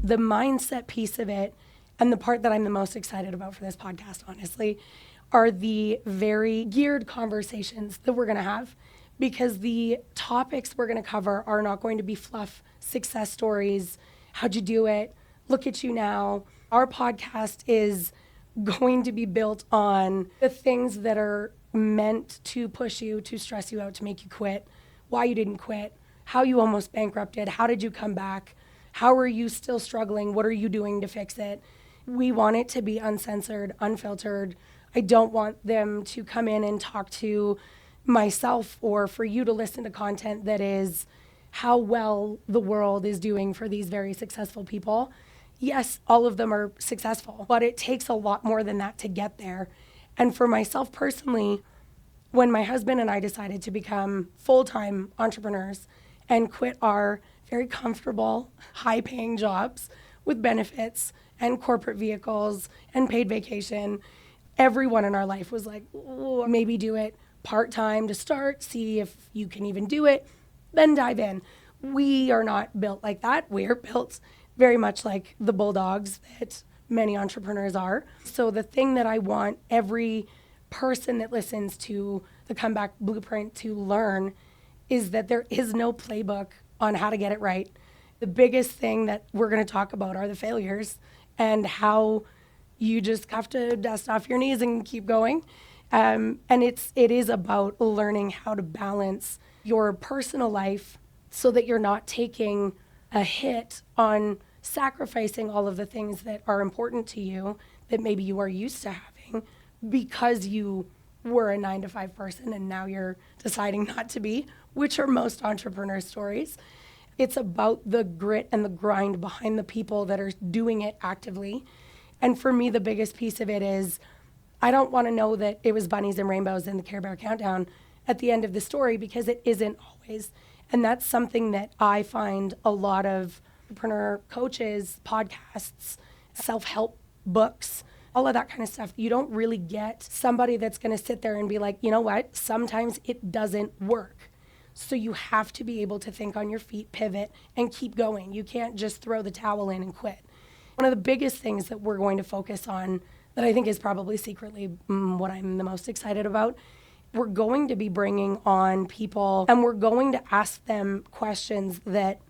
the mindset piece of it, and the part that I'm the most excited about for this podcast, honestly, are the very geared conversations that we're going to have, because the topics we're going to cover are not going to be fluff success stories. How'd you do it? Look at you now. Our podcast is going to be built on the things that are meant to push you, to stress you out, to make you quit, why you didn't quit, how you almost bankrupted, how did you come back, how are you still struggling, what are you doing to fix it. We want it to be uncensored, unfiltered. I don't want them to come in and talk to myself or for you to listen to content that is how well the world is doing for these very successful people. Yes, all of them are successful, but it takes a lot more than that to get there. And for myself personally, when my husband and I decided to become full-time entrepreneurs and quit our very comfortable, high-paying jobs with benefits and corporate vehicles and paid vacation, everyone in our life was like, maybe do it part-time to start, see if you can even do it, then dive in. We are not built like that. We're built very much like the bulldogs that many entrepreneurs are. So the thing that I want every person that listens to the Comeback Blueprint to learn is that there is no playbook on how to get it right. The biggest thing that we're going to talk about are the failures and how you just have to dust off your knees and keep going. And it is about learning how to balance your personal life so that you're not taking a hit on sacrificing all of the things that are important to you that maybe you are used to having because you were a 9-to-5 person and now you're deciding not to be, which are most entrepreneur stories. It's about the grit and the grind behind the people that are doing it actively. And for me, the biggest piece of it is I don't want to know that it was bunnies and rainbows in the Care Bear Countdown at the end of the story, because it isn't always. And that's something that I find a lot of entrepreneur coaches, podcasts, self-help books, all of that kind of stuff. You don't really get somebody that's going to sit there and be like, you know what, sometimes it doesn't work. So you have to be able to think on your feet, pivot, and keep going. You can't just throw the towel in and quit. One of the biggest things that we're going to focus on that I think is probably secretly what I'm the most excited about, we're going to be bringing on people and we're going to ask them questions that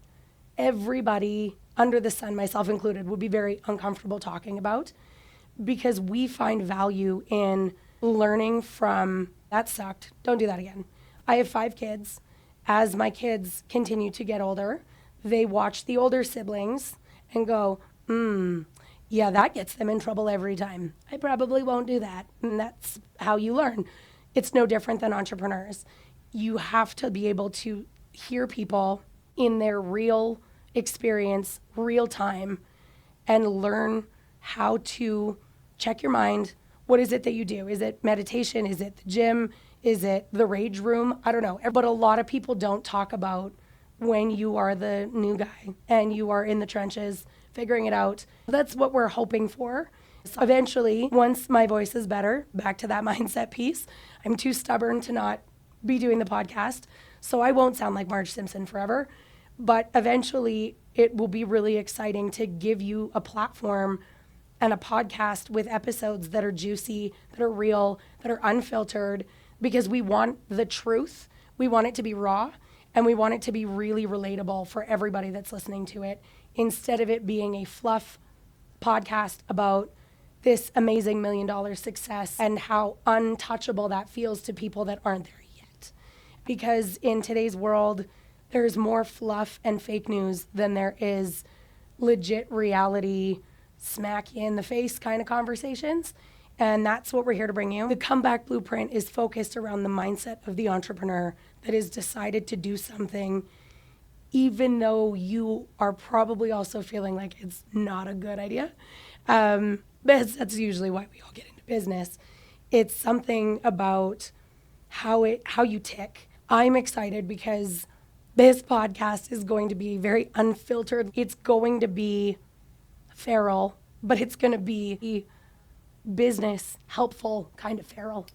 everybody under the sun, myself included, would be very uncomfortable talking about, because we find value in learning from, that sucked, don't do that again. I have 5 kids. As my kids continue to get older, they watch the older siblings and go, yeah, that gets them in trouble every time. I probably won't do that. And that's how you learn. It's no different than entrepreneurs. You have to be able to hear people in their real experience, real time, and learn how to check your mind. What is it that you do? Is it meditation? Is it the gym? Is it the rage room? I don't know. But a lot of people don't talk about when you are the new guy and you are in the trenches figuring it out. That's what we're hoping for. So eventually, once my voice is better, back to that mindset piece, I'm too stubborn to not be doing the podcast, so I won't sound like Marge Simpson forever. But eventually, it will be really exciting to give you a platform and a podcast with episodes that are juicy, that are real, that are unfiltered, because we want the truth. We want it to be raw, and we want it to be really relatable for everybody that's listening to it, instead of it being a fluff podcast about this amazing $1 million success and how untouchable that feels to people that aren't there yet. Because in today's world, there's more fluff and fake news than there is legit reality, smack you in the face kind of conversations. And that's what we're here to bring you. The Comeback Blueprint is focused around the mindset of the entrepreneur that has decided to do something, even though you are probably also feeling like it's not a good idea. That's usually why we all get into business. It's something about how you tick. I'm excited because this podcast is going to be very unfiltered. It's going to be feral, but it's going to be business helpful kind of feral.